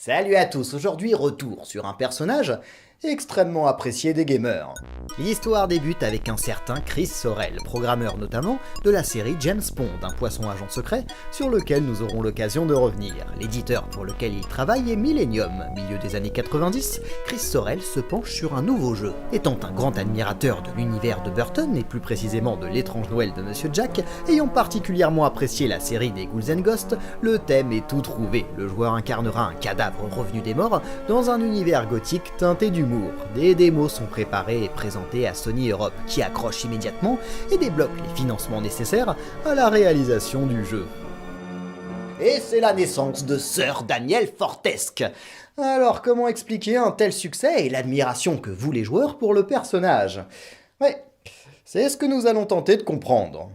Salut à tous, aujourd'hui retour sur un personnage extrêmement apprécié des gamers. L'histoire débute avec un certain Chris Sorel, programmeur notamment de la série James Bond, un poisson agent secret sur lequel nous aurons l'occasion de revenir. L'éditeur pour lequel il travaille est Millennium. Milieu des années 90, Chris Sorel se penche sur un nouveau jeu. Étant un grand admirateur de l'univers de Burton et plus précisément de l'étrange Noël de Monsieur Jack, ayant particulièrement apprécié la série des Ghouls and Ghosts, le thème est tout trouvé. Le joueur incarnera un cadavre revenu des morts dans un univers gothique teinté d'humour. Des démos sont préparées et présentées à Sony Europe qui accroche immédiatement et débloque les financements nécessaires à la réalisation du jeu. Et c'est la naissance de Sir Daniel Fortesque. Alors comment expliquer un tel succès et l'admiration que vous les joueurs pour le personnage? Ouais, c'est ce que nous allons tenter de comprendre.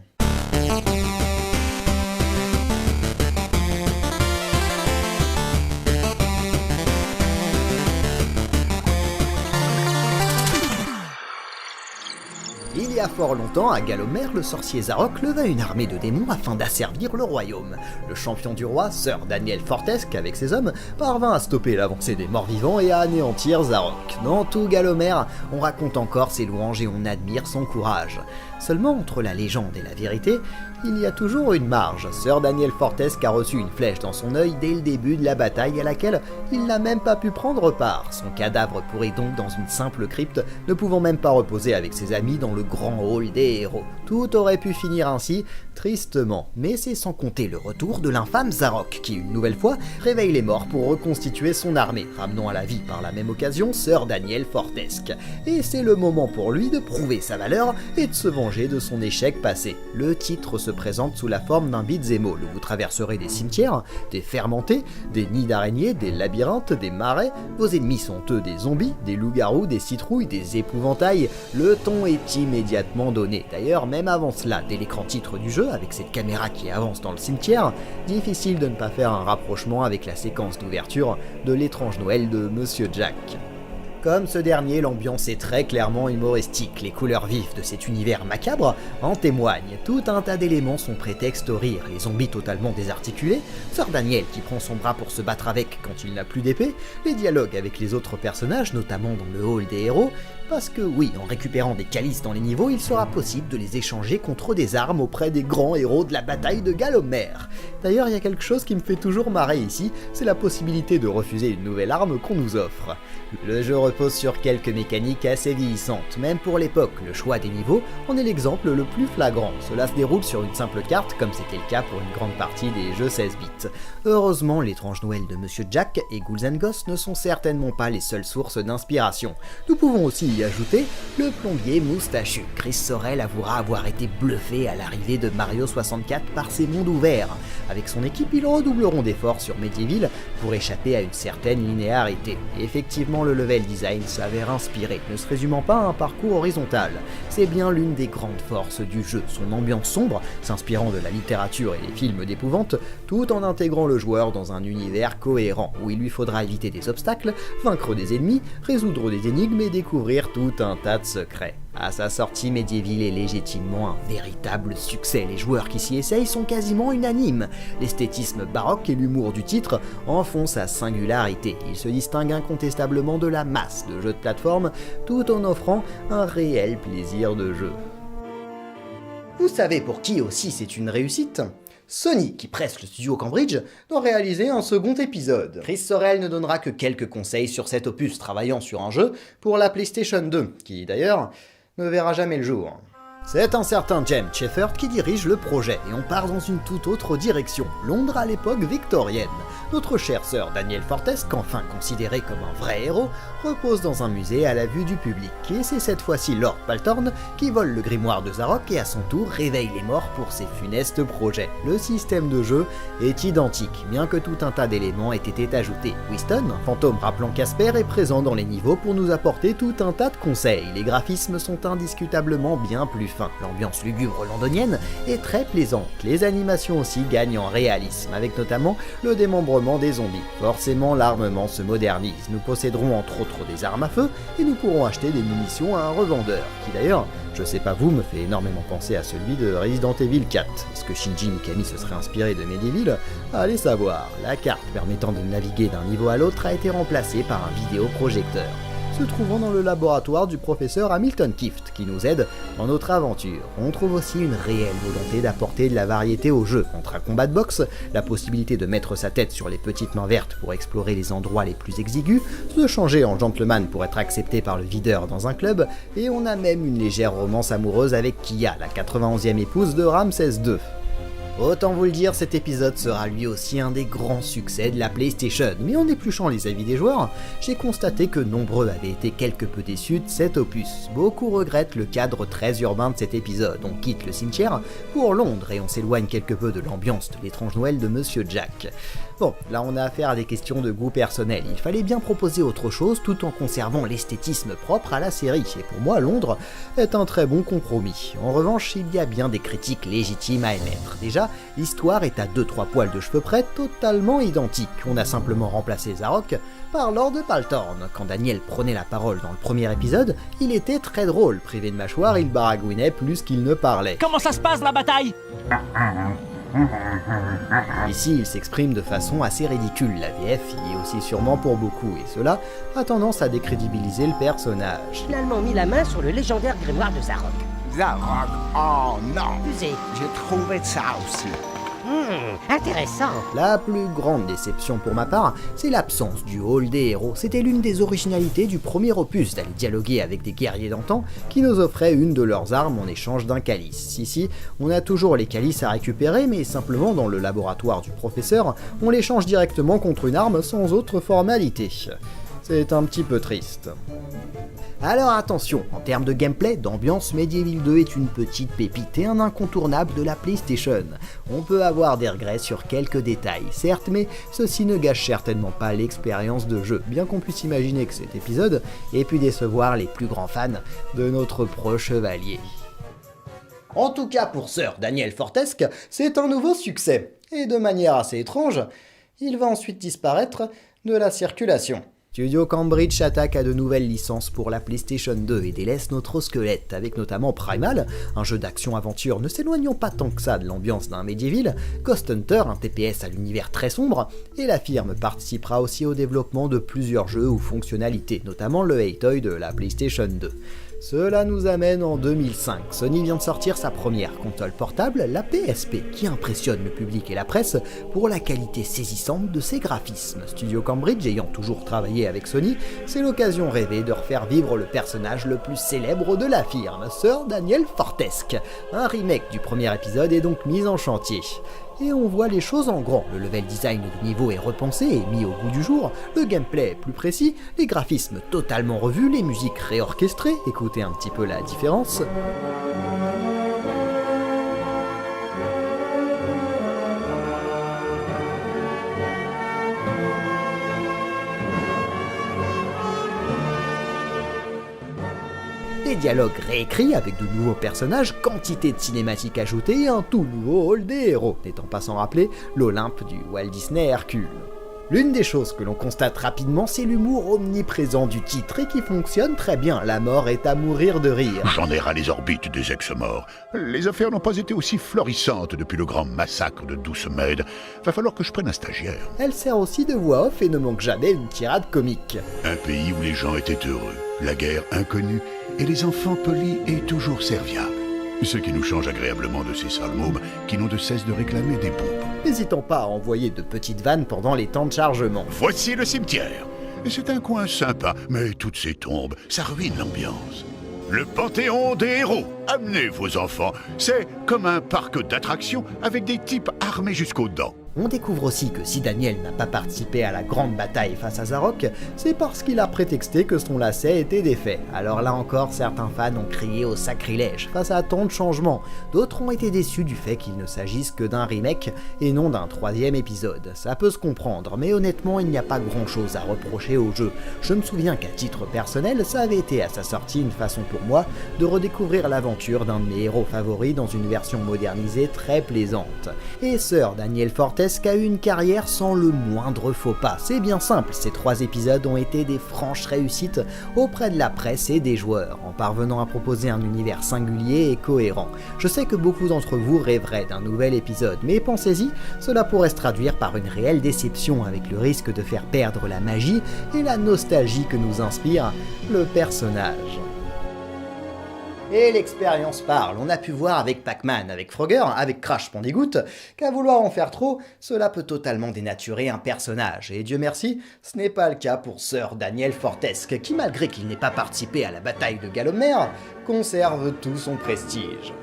Il y a fort longtemps, à Galomère, le sorcier Zarok leva une armée de démons afin d'asservir le royaume. Le champion du roi, Sir Daniel Fortesque, avec ses hommes, parvint à stopper l'avancée des morts-vivants et à anéantir Zarok. Dans tout Galomère, on raconte encore ses louanges et on admire son courage. Seulement, entre la légende et la vérité, il y a toujours une marge. Sir Daniel Fortesque a reçu une flèche dans son œil dès le début de la bataille à laquelle il n'a même pas pu prendre part. Son cadavre pourrit donc dans une simple crypte, ne pouvant même pas reposer avec ses amis dans le grand hall des héros. Tout aurait pu finir ainsi, tristement, mais c'est sans compter le retour de l'infâme Zarok, qui une nouvelle fois réveille les morts pour reconstituer son armée, ramenant à la vie par la même occasion Sir Daniel Fortesque. Et c'est le moment pour lui de prouver sa valeur et de se venger de son échec passé. Le titre se présente sous la forme d'un beat'em all où vous traverserez des cimetières, des fermentés, des nids d'araignées, des labyrinthes, des marais. Vos ennemis sont eux des zombies, des loups-garous, des citrouilles, des épouvantails. Le ton est immédiatement donné. D'ailleurs, même avant cela, dès l'écran titre du jeu, avec cette caméra qui avance dans le cimetière, difficile de ne pas faire un rapprochement avec la séquence d'ouverture de l'étrange Noël de Monsieur Jack. Comme ce dernier, l'ambiance est très clairement humoristique, les couleurs vives de cet univers macabre en témoignent. Tout un tas d'éléments sont prétexte au rire, les zombies totalement désarticulés, Sir Daniel qui prend son bras pour se battre avec quand il n'a plus d'épée, les dialogues avec les autres personnages, notamment dans le hall des héros, parce que oui, en récupérant des calices dans les niveaux, il sera possible de les échanger contre des armes auprès des grands héros de la bataille de Galomère. D'ailleurs, il y a quelque chose qui me fait toujours marrer ici, c'est la possibilité de refuser une nouvelle arme qu'on nous offre. Le jeu repose sur quelques mécaniques assez vieillissantes, même pour l'époque, le choix des niveaux en est l'exemple le plus flagrant. Cela se déroule sur une simple carte, comme c'était le cas pour une grande partie des jeux 16 bits. Heureusement, l'étrange Noël de Monsieur Jack et Ghouls and Ghosts ne sont certainement pas les seules sources d'inspiration. Nous pouvons aussi y ajouter le plombier moustachu. Chris Sorel avouera avoir été bluffé à l'arrivée de Mario 64 par ses mondes ouverts. Avec son équipe, ils redoubleront d'efforts sur Medieval pour échapper à une certaine linéarité. Et effectivement, le level design s'avère inspiré, ne se résumant pas à un parcours horizontal. C'est bien l'une des grandes forces du jeu, son ambiance sombre, s'inspirant de la littérature et des films d'épouvante, tout en intégrant le joueur dans un univers cohérent, où il lui faudra éviter des obstacles, vaincre des ennemis, résoudre des énigmes et découvrir tout un tas de secrets. À sa sortie, Medieval est légitimement un véritable succès. Les joueurs qui s'y essayent sont quasiment unanimes. L'esthétisme baroque et l'humour du titre en font sa singularité. Il se distingue incontestablement de la masse de jeux de plateforme, tout en offrant un réel plaisir de jeu. Vous savez pour qui aussi c'est une réussite ? Sony, qui presse le studio Cambridge, doit réaliser un second épisode. Chris Sorel ne donnera que quelques conseils sur cet opus travaillant sur un jeu pour la PlayStation 2, qui d'ailleurs ne verra jamais le jour. C'est un certain James Shepherd qui dirige le projet, et on part dans une toute autre direction, Londres à l'époque victorienne. Notre cher Sir Daniel Fortesque, enfin considéré comme un vrai héros, repose dans un musée à la vue du public, et c'est cette fois-ci Lord Paltorn qui vole le grimoire de Zarok et à son tour réveille les morts pour ses funestes projets. Le système de jeu est identique, bien que tout un tas d'éléments aient été ajoutés. Winston, un fantôme rappelant Casper, est présent dans les niveaux pour nous apporter tout un tas de conseils. Les graphismes sont indiscutablement bien plus fin. L'ambiance lugubre londonienne est très plaisante. Les animations aussi gagnent en réalisme, avec notamment le démembrement des zombies. Forcément, l'armement se modernise. Nous posséderons entre autres des armes à feu et nous pourrons acheter des munitions à un revendeur, qui d'ailleurs, je sais pas vous, me fait énormément penser à celui de Resident Evil 4. Est-ce que Shinji Mikami se serait inspiré de Medieval? Allez savoir. La carte permettant de naviguer d'un niveau à l'autre a été remplacée par un vidéoprojecteur, se trouvant dans le laboratoire du professeur Hamilton Kift, qui nous aide dans notre aventure. On trouve aussi une réelle volonté d'apporter de la variété au jeu, entre un combat de boxe, la possibilité de mettre sa tête sur les petites mains vertes pour explorer les endroits les plus exigus, se changer en gentleman pour être accepté par le videur dans un club, et on a même une légère romance amoureuse avec Kia, la 91e épouse de Ramsès II. Autant vous le dire, cet épisode sera lui aussi un des grands succès de la PlayStation, mais en épluchant les avis des joueurs, j'ai constaté que nombreux avaient été quelque peu déçus de cet opus. Beaucoup regrettent le cadre très urbain de cet épisode. On quitte le cimetière pour Londres et on s'éloigne quelque peu de l'ambiance de l'étrange Noël de Monsieur Jack. Bon, là on a affaire à des questions de goût personnel, il fallait bien proposer autre chose tout en conservant l'esthétisme propre à la série, et pour moi Londres est un très bon compromis. En revanche, il y a bien des critiques légitimes à émettre. Déjà, l'histoire est à 2-3 poils de cheveux près totalement identique. On a simplement remplacé Zarok par Lord Paltorn. Quand Daniel prenait la parole dans le premier épisode, il était très drôle. Privé de mâchoire, il baragouinait plus qu'il ne parlait. Comment ça se passe la bataille? Ici, il s'exprime de façon assez ridicule. La VF y est aussi sûrement pour beaucoup, et cela a tendance à décrédibiliser le personnage. Finalement mis la main sur le légendaire grimoire de Zarok. Zarok, oh non, Usé. j'ai trouvé ça aussi. Intéressant. La plus grande déception pour ma part, c'est l'absence du hall des héros. C'était l'une des originalités du premier opus, d'aller dialoguer avec des guerriers d'antan qui nous offraient une de leurs armes en échange d'un calice. Ici, on a toujours les calices à récupérer, mais simplement dans le laboratoire du professeur, on les change directement contre une arme sans autre formalité. C'est un petit peu triste. Alors attention, en termes de gameplay, d'ambiance, Medieval 2 est une petite pépite et un incontournable de la PlayStation. On peut avoir des regrets sur quelques détails, certes, mais ceci ne gâche certainement pas l'expérience de jeu, bien qu'on puisse imaginer que cet épisode ait pu décevoir les plus grands fans de notre pro-chevalier. En tout cas pour Sir Daniel Fortesque, c'est un nouveau succès, et de manière assez étrange, il va ensuite disparaître de la circulation. Studio Cambridge s'attaque à de nouvelles licences pour la PlayStation 2 et délaisse notre squelette, avec notamment Primal, un jeu d'action-aventure ne s'éloignant pas tant que ça de l'ambiance d'un Medieval, Ghost Hunter, un TPS à l'univers très sombre, et la firme participera aussi au développement de plusieurs jeux ou fonctionnalités, notamment le Hey-Toy de la PlayStation 2. Cela nous amène en 2005. Sony vient de sortir sa première console portable, la PSP, qui impressionne le public et la presse pour la qualité saisissante de ses graphismes. Studio Cambridge ayant toujours travaillé avec Sony, c'est l'occasion rêvée de refaire vivre le personnage le plus célèbre de la firme, Sir Daniel Fortesque. Un remake du premier épisode est donc mis en chantier. Et on voit les choses en grand, le level design du niveau est repensé et mis au goût du jour, le gameplay est plus précis, les graphismes totalement revus, les musiques réorchestrées, écoutez un petit peu la différence. Des dialogues réécrits avec de nouveaux personnages, quantité de cinématiques ajoutées et un tout nouveau hall des héros, n'étant pas sans rappeler l'Olympe du Walt Disney Hercule. L'une des choses que l'on constate rapidement, c'est l'humour omniprésent du titre et qui fonctionne très bien. La mort est à mourir de rire. J'en ai ras les orbites des ex-morts. Les affaires n'ont pas été aussi florissantes depuis le grand massacre de Douce Med. Va falloir que je prenne un stagiaire. Elle sert aussi de voix off et ne manque jamais une tirade comique. Un pays où les gens étaient heureux, la guerre inconnue et les enfants polis et toujours serviables. Ce qui nous change agréablement de ces sales mômes qui n'ont de cesse de réclamer des bombes. N'hésitant pas à envoyer de petites vannes pendant les temps de chargement. Voici le cimetière. C'est un coin sympa, mais toutes ces tombes, ça ruine l'ambiance. Le Panthéon des héros. Amenez vos enfants. C'est comme un parc d'attractions avec des types armés jusqu'aux dents. On découvre aussi que si Daniel n'a pas participé à la grande bataille face à Zarok, c'est parce qu'il a prétexté que son lacet était défait. Alors là encore, certains fans ont crié au sacrilège face à tant de changements. D'autres ont été déçus du fait qu'il ne s'agisse que d'un remake et non d'un 3e épisode. Ça peut se comprendre, mais honnêtement, il n'y a pas grand chose à reprocher au jeu. Je me souviens qu'à titre personnel, ça avait été à sa sortie une façon pour moi de redécouvrir l'aventure d'un de mes héros favoris dans une version modernisée très plaisante. Et Sir Daniel Fortes a eu une carrière sans le moindre faux pas. C'est bien simple, ces 3 épisodes ont été des franches réussites auprès de la presse et des joueurs, en parvenant à proposer un univers singulier et cohérent. Je sais que beaucoup d'entre vous rêveraient d'un nouvel épisode, mais pensez-y, cela pourrait se traduire par une réelle déception avec le risque de faire perdre la magie et la nostalgie que nous inspire le personnage. Et l'expérience parle, on a pu voir avec Pac-Man, avec Frogger, avec Crash Bandicoot, qu'à vouloir en faire trop, cela peut totalement dénaturer un personnage. Et Dieu merci, ce n'est pas le cas pour Sir Daniel Fortes, qui malgré qu'il n'ait pas participé à la bataille de Galomer, conserve tout son prestige.